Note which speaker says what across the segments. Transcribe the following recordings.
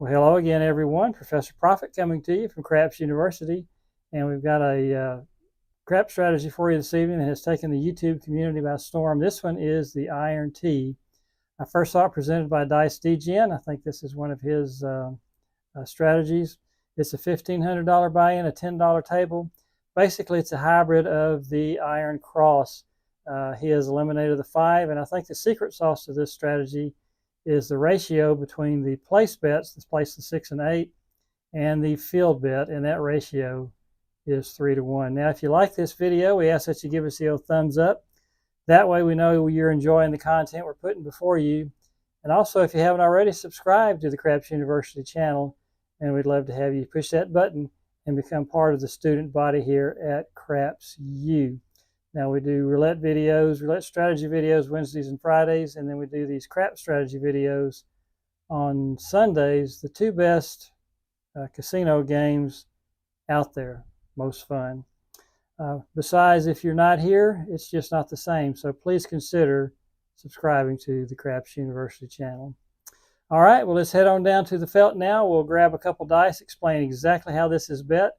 Speaker 1: Well, hello again, everyone. Professor Profit coming to you from Craps University, and we've got a crap strategy for you this evening that has taken the YouTube community by storm. This one is the Iron T. I first saw it presented by Degen. I think this is one of his strategies. It's a $1,500 buy-in, a $10 table. Basically, it's a hybrid of the Iron Cross. He has eliminated the 5, and I think the secret sauce to this strategy is the ratio between the place bets, let's place the 6 and 8, and the field bet, and that ratio is 3 to 1. Now, if you like this video, we ask that you give us the old thumbs up. That way we know you're enjoying the content we're putting before you. And also, if you haven't already, subscribe to the Craps University channel, and we'd love to have you push that button and become part of the student body here at Craps U. Now, we do roulette videos, roulette strategy videos Wednesdays and Fridays, and then we do these crap strategy videos on Sundays, the two best casino games out there, most fun. Besides, if you're not here, it's just not the same, so please consider subscribing to the Craps University channel. All right, well, let's head on down to the felt now. We'll grab a couple dice, explain exactly how this is bet,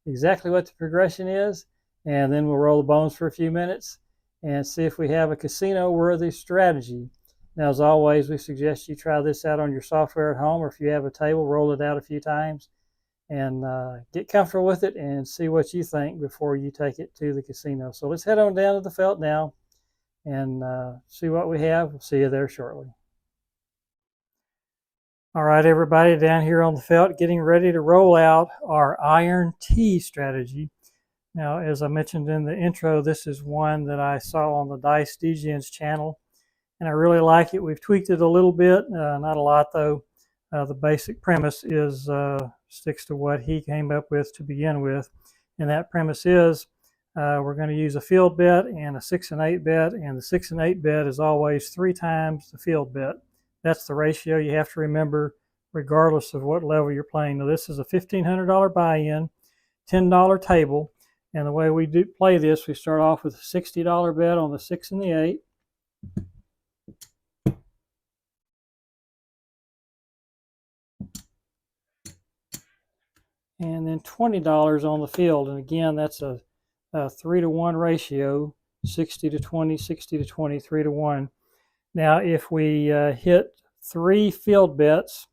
Speaker 1: exactly what the progression is, and then we'll roll the bones for a few minutes and see if we have a casino-worthy strategy. Now, as always, we suggest you try this out on your software at home, or if you have a table, roll it out a few times and get comfortable with it and see what you think before you take it to the casino. So let's head on down to the felt now and see what we have. We'll see you there shortly. All right, everybody, down here on the felt, getting ready to roll out our Iron T strategy. Now, as I mentioned in the intro, this is one that I saw on the Degen's channel, and I really like it. We've tweaked it a little bit, not a lot though. The basic premise is sticks to what he came up with to begin with, and that premise is we're going to use a field bet and a 6 and 8 bet, and the 6 and 8 bet is always 3 times the field bet. That's the ratio you have to remember regardless of what level you're playing. Now, this is a $1,500 buy-in, $10 table. And the way we do play this, we start off with a $60 bet on the 6 and the 8. And then $20 on the field. And again, that's a 3 to 1 ratio, 60 to 20, 60 to 20, 3 to 1. Now, if we hit 3 field bets,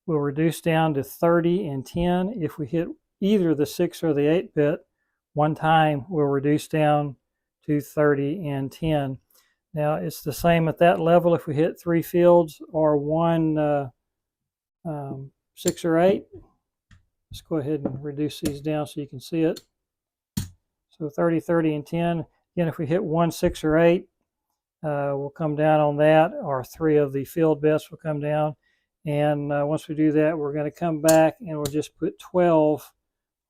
Speaker 1: we'll reduce down to 30 and 10. If we hit either the 6 or the 8 bet, one time we'll reduce down to 30 and 10. Now, it's the same at that level if we hit 3 fields or 1 6 or 8. Let's go ahead and reduce these down so you can see it. So 30, 30, and 10. Again, if we hit 1 6 or 8, we'll come down on that, or 3 of the field bets will come down. And once we do that, we're going to come back and we'll just put 12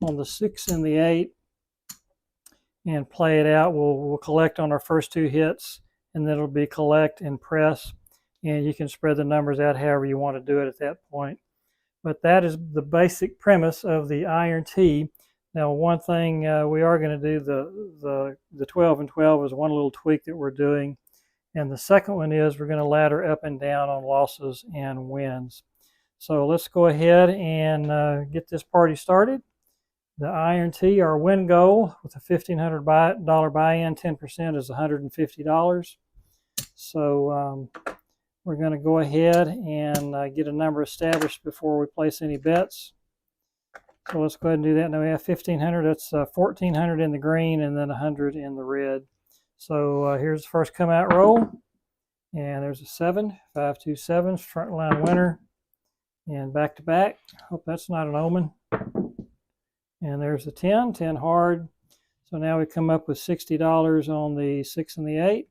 Speaker 1: on the 6 and the 8. And play it out. We'll collect on our first 2 hits, and then it'll be collect and press, and you can spread the numbers out however you want to do it at that point. But that is the basic premise of the Iron T. Now, one thing we are going to do, the 12 and 12 is one little tweak that we're doing, and the second one is we're going to ladder up and down on losses and wins. So let's go ahead and get this party started. The Iron T, our win goal with a $1,500 buy-in, 10% is $150. So we're going to go ahead and get a number established before we place any bets. So let's go ahead and do that. Now we have 1,500. That's 1,400 in the green and then 100 in the red. So here's the first come out roll. And there's a 7, 5, 2, 7, front line winner. And back to back. Hope that's not an omen. And there's the 10, 10 hard. So now we come up with $60 on the 6 and the 8.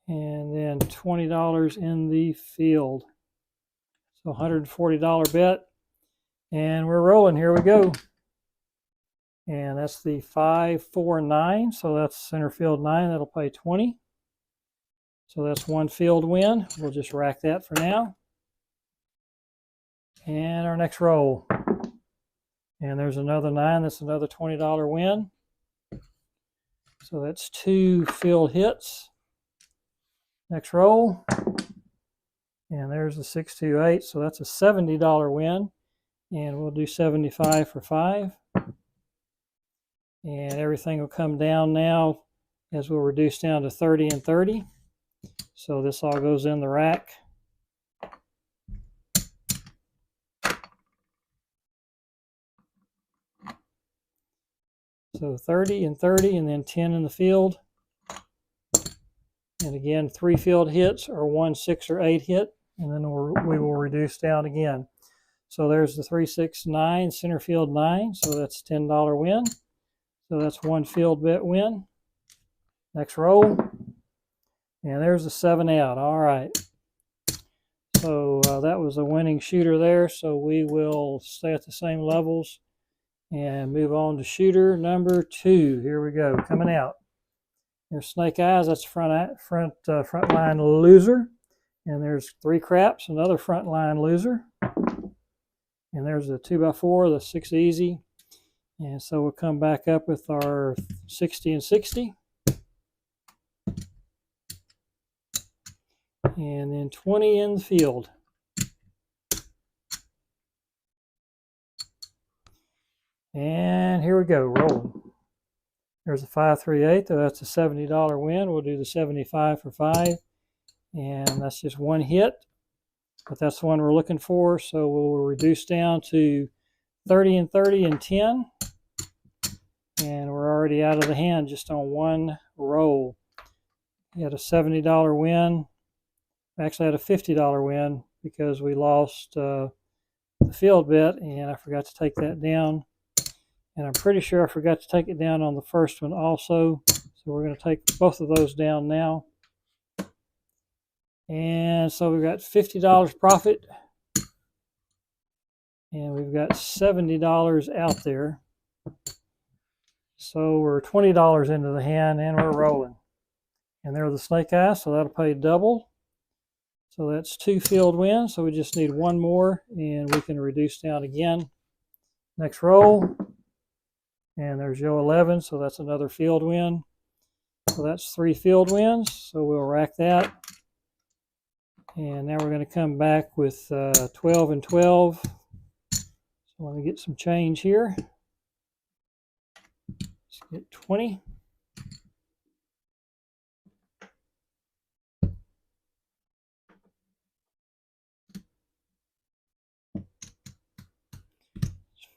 Speaker 1: And then $20 in the field. So $140 bet. And we're rolling. Here we go. And that's the 5, 4, 9. So that's center field 9. That'll pay 20. So that's 1 field win. We'll just rack that for now. And our next roll. And there's another 9. That's another $20 win. So that's 2 field hits. Next roll. And there's the 628. So that's a $70 win. And we'll do 75 for 5. And everything will come down now as we'll reduce down to 30 and 30. So this all goes in the rack. So 30 and 30, and then 10 in the field. And again, 3 field hits or 1 6 or 8 hit, and then we will reduce down again. So there's the 3 6 9, center field 9, so that's $10 win. So that's 1 field bet win. Next roll, and there's the 7 out. All right. So that was a winning shooter there. So we will stay at the same levels and move on to shooter number 2. Here we go, coming out. There's Snake Eyes. That's front line loser. And there's 3 craps, another front line loser. And there's the 2x4, the 6 easy. And so we'll come back up with our 60 and 60. And then 20 in the field. And here we go, rolling. There's a 5 3 8, so that's a $70 win. We'll do the 75 for 5. And that's just 1 hit, but that's the one we're looking for. So we'll reduce down to 30 and 30 and 10. And we're already out of the hand just on 1 roll. We had a $70 win. Actually had a $50 win because we lost the field bet, and I forgot to take that down. And I'm pretty sure I forgot to take it down on the first one also. So we're going to take both of those down now. And so we've got $50 profit. And we've got $70 out there. So we're $20 into the hand, and we're rolling. And there are the Snake Eyes, so that'll pay double. So that's 2 field wins. So we just need 1 more, and we can reduce down again. Next roll. And there's Yo 11, so that's another field win. So that's 3 field wins. So we'll rack that. And now we're going to come back with 12 and 12. So let me get some change here. Let's get 20.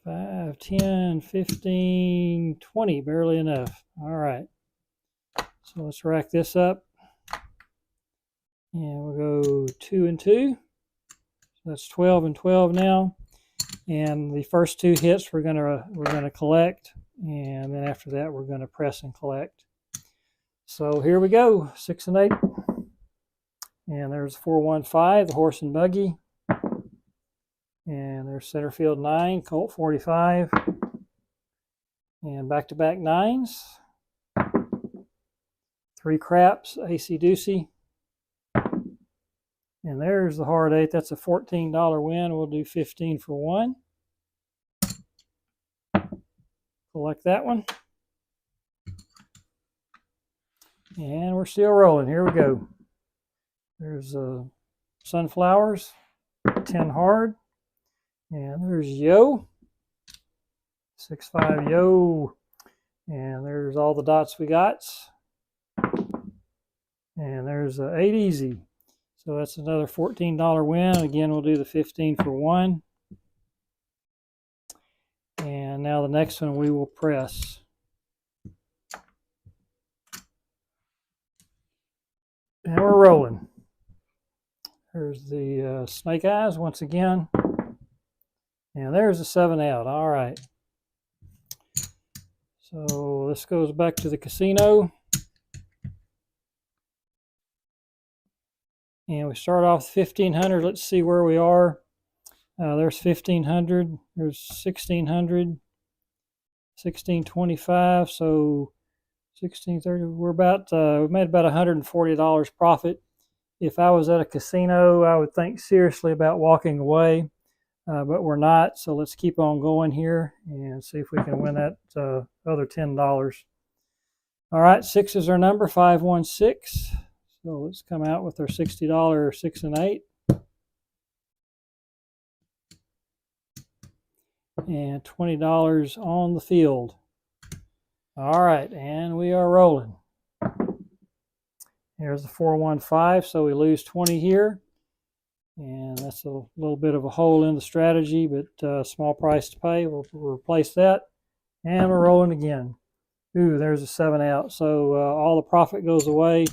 Speaker 1: Five, 10, 15, 20, barely enough. All right. So let's rack this up. And we'll go 2 and 2. So that's 12 and 12 now. And the first 2 hits we're gonna collect, and then after that we're gonna press and collect. So here we go, 6 and 8. And there's 415, the horse and buggy. And there's center field 9, Colt 45. And back-to-back 9s. 3 craps, AC Doocy. And there's the hard 8. That's a $14 win. We'll do 15 for 1. Collect that one. And we're still rolling. Here we go. There's sunflowers, 10 hard. And there's Yo, 6-5 Yo. And there's all the dots we got. And there's 8 easy. So that's another $14 win. Again, we'll do the 15 for 1. And now the next one we will press. And we're rolling. There's the Snake Eyes once again. And there's the 7 out. All right. So this goes back to the casino. And we start off 1,500. Let's see where we are. There's 1,500. There's 1,600. 1,625. So 1,630. We're about we made about $140 profit. If I was at a casino, I would think seriously about walking away, but we're not. So let's keep on going here and see if we can win that other $10. All All right, 6 is our number, 516. So let's come out with our $60 6 and 8. And $20 on the field. All right, and we are rolling. Here's the 415, so we lose 20 here. And that's a little bit of a hole in the strategy, but small price to pay. We'll replace that. And we're rolling again. Ooh, there's a 7 out. So all the profit goes away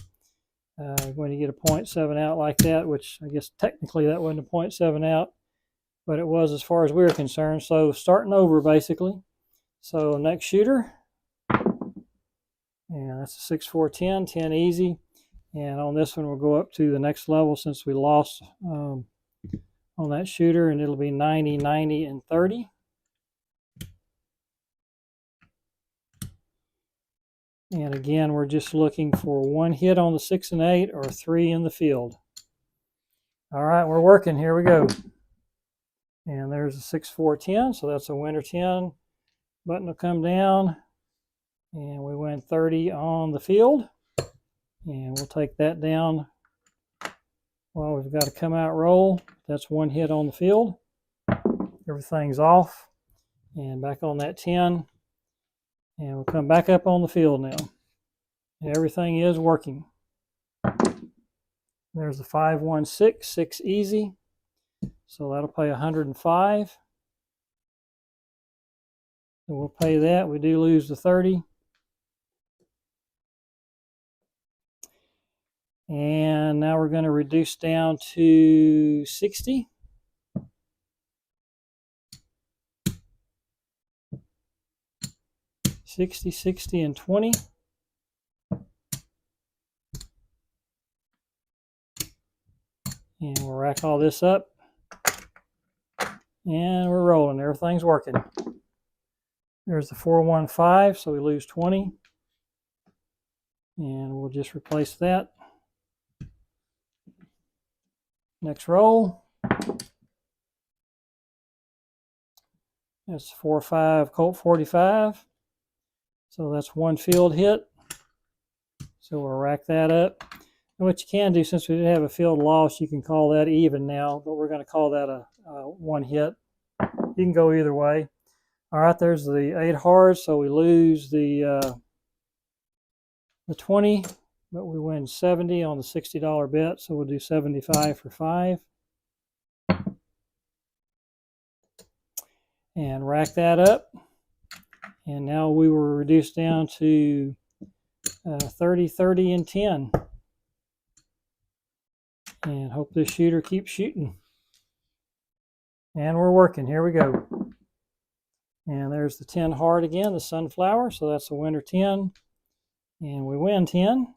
Speaker 1: when you get a 0.7 out like that, which I guess technically that wasn't a 0.7 out, but it was as far as we were concerned. So starting over basically. So next shooter. And that's a 6, 4, 10, 10 easy. And on this one, we'll go up to the next level since we lost on that shooter, and it'll be 90, 90, and 30. And again, we're just looking for 1 hit on the 6 and 8 or 3 in the field. All right, we're working. Here we go. And there's a 6, 4, 10. So that's a winner 10. Button will come down. And we win 30 on the field. And we'll take that down. Well, we've got to come out roll. That's 1 hit on the field. Everything's off. And back on that 10. And we'll come back up on the field now. And everything is working. There's the 516, 6 easy. So that'll pay 105. So we'll pay that. We do lose the 30. And now we're going to reduce down to 60. $60, $60, and $20. And we'll rack all this up. And we're rolling. Everything's working. There's the 415, so we lose 20. And we'll just replace that. Next roll. That's 4-5 Colt 45. So that's 1 field hit. So we'll rack that up. And what you can do, since we did have a field loss, you can call that even now, but we're going to call that a 1 hit. You can go either way. All right, there's the 8 hard, so we lose the 20, but we win 70 on the $60 bet, so we'll do 75 for 5. And rack that up. And now we were reduced down to 30, 30, and 10. And hope this shooter keeps shooting. And we're working. Here we go. And there's the 10 hard again, the sunflower. So that's a winner 10. And we win 10.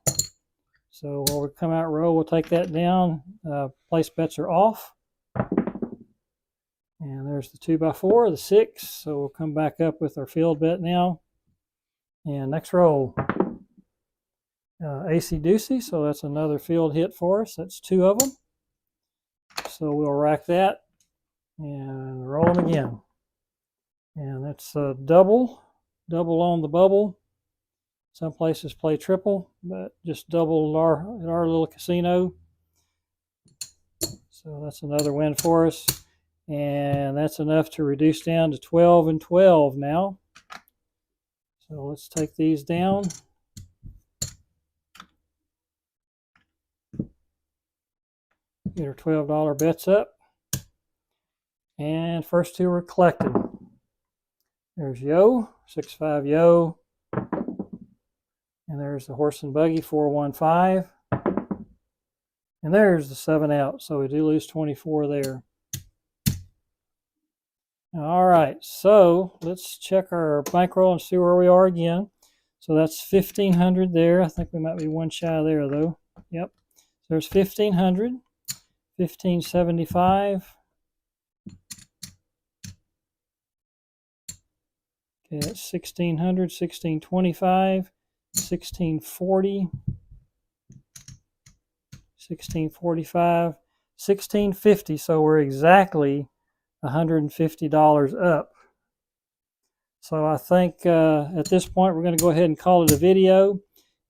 Speaker 1: So while we come out row, we'll take that down. Place bets are off. And there's the 2x4, the 6. So we'll come back up with our field bet now. And next roll. AC Doocy, so that's another field hit for us. That's 2 of them. So we'll rack that and roll them again. And that's a double on the bubble. Some places play triple, but just double at our little casino. So that's another win for us. And that's enough to reduce down to 12 and 12 now. So let's take these down. Get our $12 bets up. And first 2 are collected. There's Yo, 6-5 Yo. And there's the horse and buggy, 415. And there's the 7 out. So we do lose 24 there. All right, so let's check our bankroll and see where we are again. So that's 1,500 there. I think we might be 1 shy there though. Yep. So there's 1,500, 1,575. Okay, that's 1,600, 1,625, 1,640, 1,645, 1,650. So we're exactly $150 up. So I think at this point we're going to go ahead and call it a video.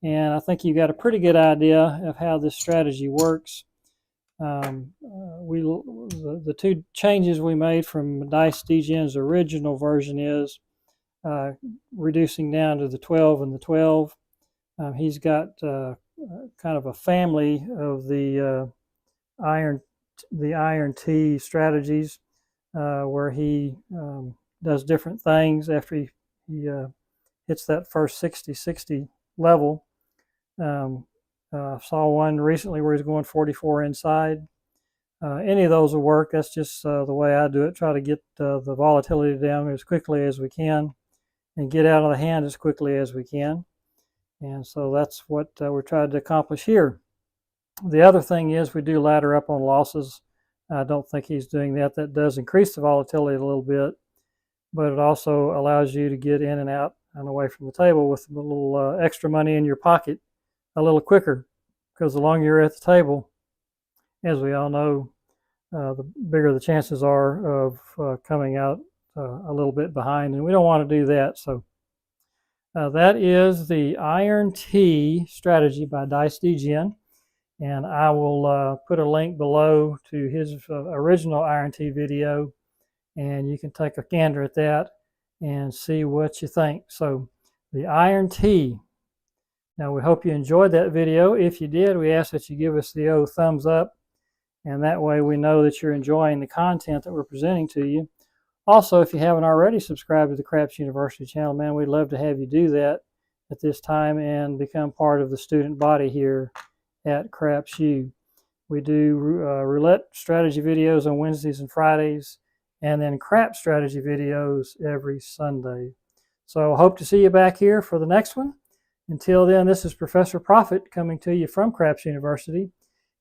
Speaker 1: and I think you got a pretty good idea of how this strategy works. The two changes we made from Degen's original version is reducing down to the 12 and the 12. He's got kind of a family of the iron T strategies where he does different things after he hits that first 60-60 level. Saw one recently where he's going 44 inside. Any of those will work. That's just the way I do it. Try to get the volatility down as quickly as we can and get out of the hand as quickly as we can. And so that's what we're trying to accomplish here. The other thing is we do ladder up on losses. I don't think he's doing that. That does increase the volatility a little bit, but it also allows you to get in and out and away from the table with a little extra money in your pocket a little quicker, because the longer you're at the table, as we all know, the bigger the chances are of coming out a little bit behind, and we don't want to do that. So that is the Iron T strategy by Degen, and I will put a link below to his original Iron T video, and you can take a gander at that and see what you think. So the Iron T. Now, we hope you enjoyed that video. If you did, we ask that you give us the old thumbs up, and that way we know that you're enjoying the content that we're presenting to you. Also, if you haven't already subscribed to the Craps University channel, man, we'd love to have you do that at this time and become part of the student body here at Craps U. We do roulette strategy videos on Wednesdays and Fridays, and then craps strategy videos every Sunday. So I hope to see you back here for the next one. Until then, this is Professor Profit coming to you from Craps University.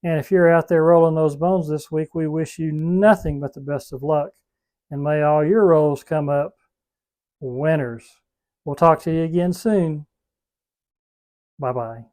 Speaker 1: And if you're out there rolling those bones this week, we wish you nothing but the best of luck. And may all your rolls come up winners. We'll talk to you again soon. Bye-bye.